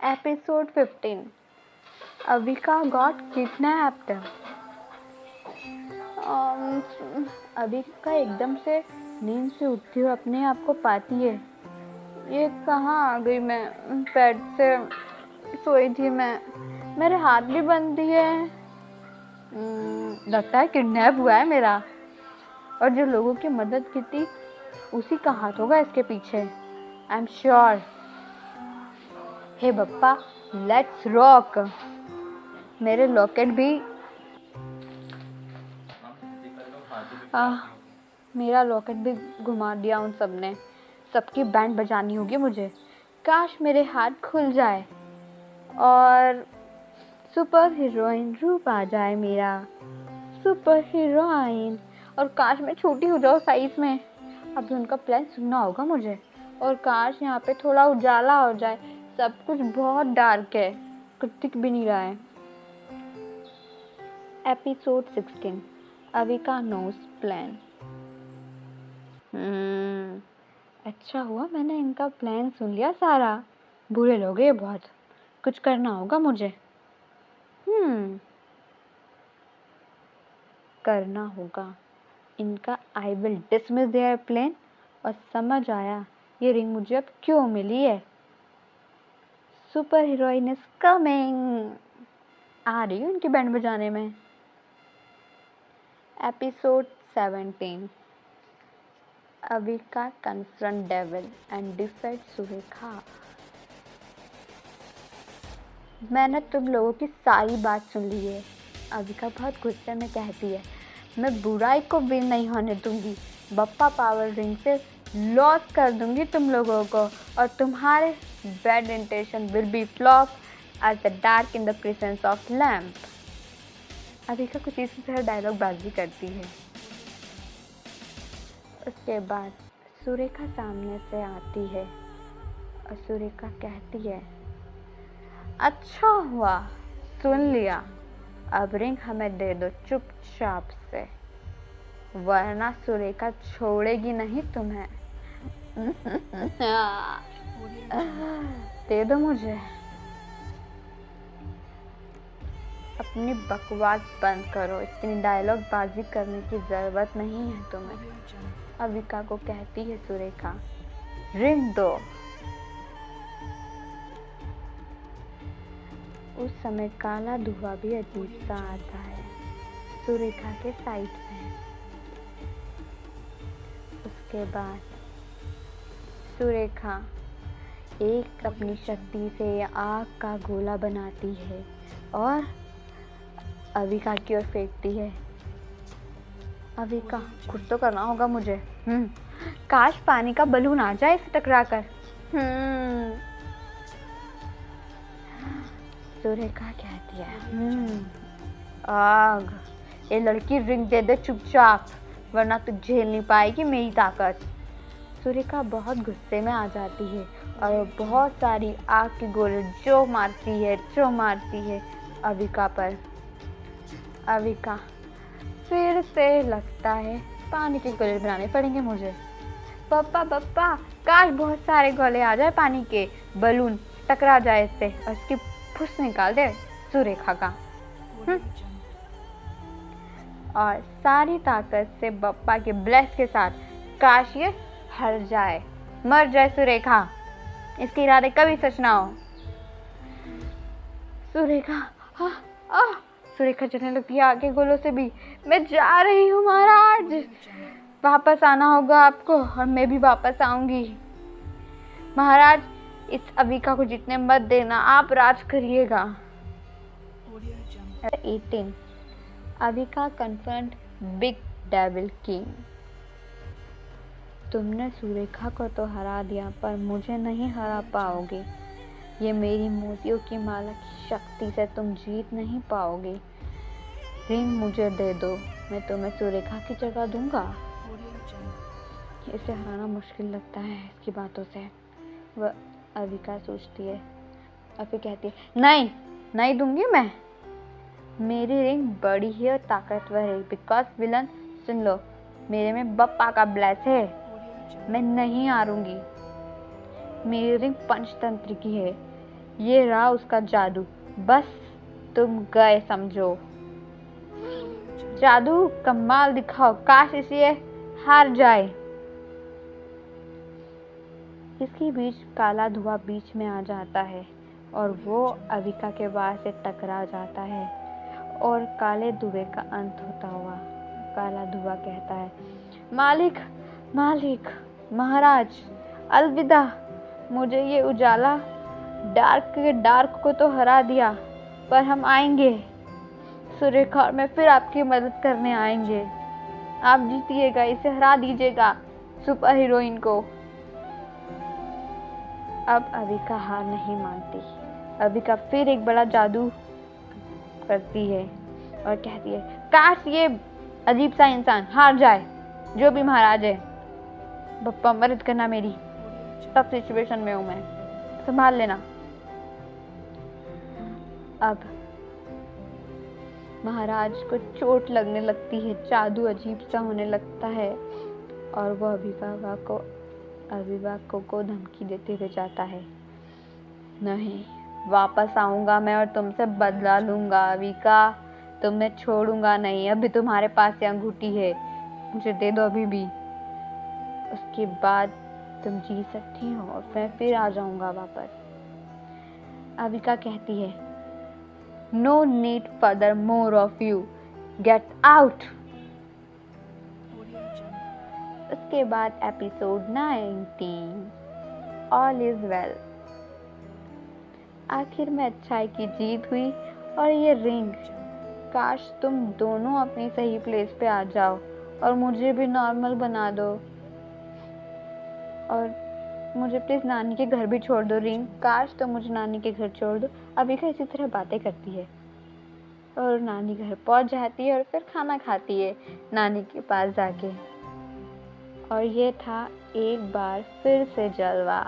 Episode 15. Avika got kidnapped. Avika एकदम से नींद से उठती हुई अपने आप को पाती है। ये कहाँ आ गई? मैं बेड से सोई थी, मेरे हाथ भी बंद दिए। लगता है किडनैप हुआ है मेरा, और जो लोगों की मदद की थी उसी का हाथ होगा इसके पीछे। I am sure. हे बप्पा, लेट्स रॉक। मेरे लॉकेट भी मेरा लॉकेट भी घुमा दिया उन सब ने। सबकी बैंड बजानी होगी मुझे। काश मेरे हाथ खुल जाए और सुपर हीरोइन रूप आ जाए मेरा। Super heroine. और काश मैं छोटी हो जाऊँ साइज में। अभी उनका प्लान सुनना होगा मुझे। और काश यहाँ पे थोड़ा उजाला हो जाए। सब कुछ बहुत डार्क है, कुछ दिख भी नहीं रहा है। एपिसोड 16. Avika knows plan. अच्छा हुआ मैंने इनका प्लान सुन लिया सारा। बुरे लोग हैं बहुत, कुछ करना होगा मुझे। करना होगा इनका। I will dismiss their plan. और समझ आया ये रिंग मुझे अब क्यों मिली है। Super heroine is coming. आ रही हूँ उनकी बैंड बजाने में। Episode 17. Avika confront devil and defeat Surekha. मैंने तुम लोगों की सारी बात सुन ली है। अविका बहुत गुस्से में कहती है, मैं बुराई को विन नहीं होने दूंगी। बप्पा पावर रिंग से लॉस कर दूंगी तुम लोगों को, और तुम्हारे bad intention will be flop as the dark in the presence of lamp. Avika कुछ इसी तरह डायलॉग बाजी करती है। उसके बाद सुरेखा सामने से आती है और सुरेखा कहती है, अच्छा हुआ सुन लिया। अब रिंग हमें दे दो चुपचाप से, वरना सुरेखा छोड़ेगी नहीं तुम्हें। दे दो मुझे। अपनी बकवास बंद करो, इतनी डायलॉग बाजी करने की जरूरत नहीं है तुम्हें। अविका को कहती है सुरेखा, रिंग दो। उस समय काला धुआं भी अजीब सा आता है सुरेखा के साइड में। उसके बाद सुरेखा एक अपनी शक्ति से आग का गोला बनाती है और अविका की ओर फेंकती है। अविका, कुछ तो करना होगा मुझे। काश पानी का बलून आ जाए इसे टकराकर। सुरेखा कहती है, आग, ये लड़की रिंग दे दे चुपचाप, वरना तू झेल नहीं पाएगी मेरी ताकत। सुरेखा बहुत गुस्से में आ जाती है और बहुत सारी आग के गोले जो मारती है अविका पर। अविका फिर से लगता है पानी के गोले बनाने पड़ेंगे मुझे। पप्पा, काश बहुत सारे गोले आ जाए पानी के, बलून टकरा जाए इससे और इसकी फुस निकाल दे सुरेखा का। और सारी ताकत से बप्पा के ब्लेस के साथ काश ये हर जाए, मर जाए सुरेखा, इसके इरादे कभी सच ना हो। सुरेखा चलने लगती है आगे गोलों से भी। मैं जा रही हूँ महाराज, वापस आना होगा आपको और मैं भी वापस आऊंगी। महाराज, इस अविका को जीतने मत देना, आप राज करिएगा। 18. Avika confront big devil king. तुमने सुरेखा को तो हरा दिया, पर मुझे नहीं हरा पाओगे। ये मेरी मोतियों की माला की शक्ति से तुम जीत नहीं पाओगे। रिंग मुझे दे दो, मैं तुम्हें सुरेखा की जगह दूंगा। इसे हराना मुश्किल लगता है इसकी बातों से, वह अविका सोचती है। और फिर कहती है, नहीं दूंगी मैं। मेरी रिंग बड़ी ही और ताकतवर है, बिकॉज विलन, सुन लो, मेरे में बप्पा का ब्लेस है, मैं नहीं हारूंगी। मेरी रिंग पंचतंत्र की है, ये रहा उसका जादू, बस तुम गए समझो। जादू कमाल दिखाओ, काश इसे हार जाए। इसके बीच काला धुआं बीच में आ जाता है और वो अविका के बार से टकरा जाता है और काले धुएं का अंत होता हुआ काला धुआं कहता है, मालिक मालिक महाराज अलविदा, मुझे ये उजाला डार्क को तो हरा दिया, पर हम आएंगे सुरेखा और मैं फिर आपकी मदद करने आएंगे। आप जीतिएगा, इसे हरा दीजिएगा सुपर हीरोइन को। अब अविका हार नहीं मानती। अविका फिर एक बड़ा जादू करती है और कहती है, काश ये अजीब सा इंसान हार जाए, जो भी महाराज है। बप्पा मदद करना मेरी, सब सिचुएशन में हूं मैं, संभाल लेना। अब महाराज को चोट लगने लगती है, जादू अजीब सा होने लगता है और वह अभिभावकों को धमकी देते हुए जाता है, नहीं वापस आऊंगा मैं और तुमसे बदला लूंगा अविका, तुम्हें छोड़ूंगा नहीं। अभी तुम्हारे पास ये अंगूठी है, मुझे दे दो अभी भी, उसके बाद तुम जी सकती हो और मैं फिर आ जाऊंगा वापस। अविका कहती है, No need further more of you. Get out. उसके बाद एपिसोड 19 All is well। आखिर में अच्छाई की जीत हुई और ये रिंग, काश तुम दोनों अपनी सही प्लेस पे आ जाओ और मुझे भी नॉर्मल बना दो और मुझे प्लीज नानी के घर भी छोड़ दो। रिंग, काश तो मुझे नानी के घर छोड़ दो। अविका इसी तरह बातें करती है और नानी घर पहुंच जाती है और फिर खाना खाती है नानी के पास जाके। और ये था एक बार फिर से जलवा।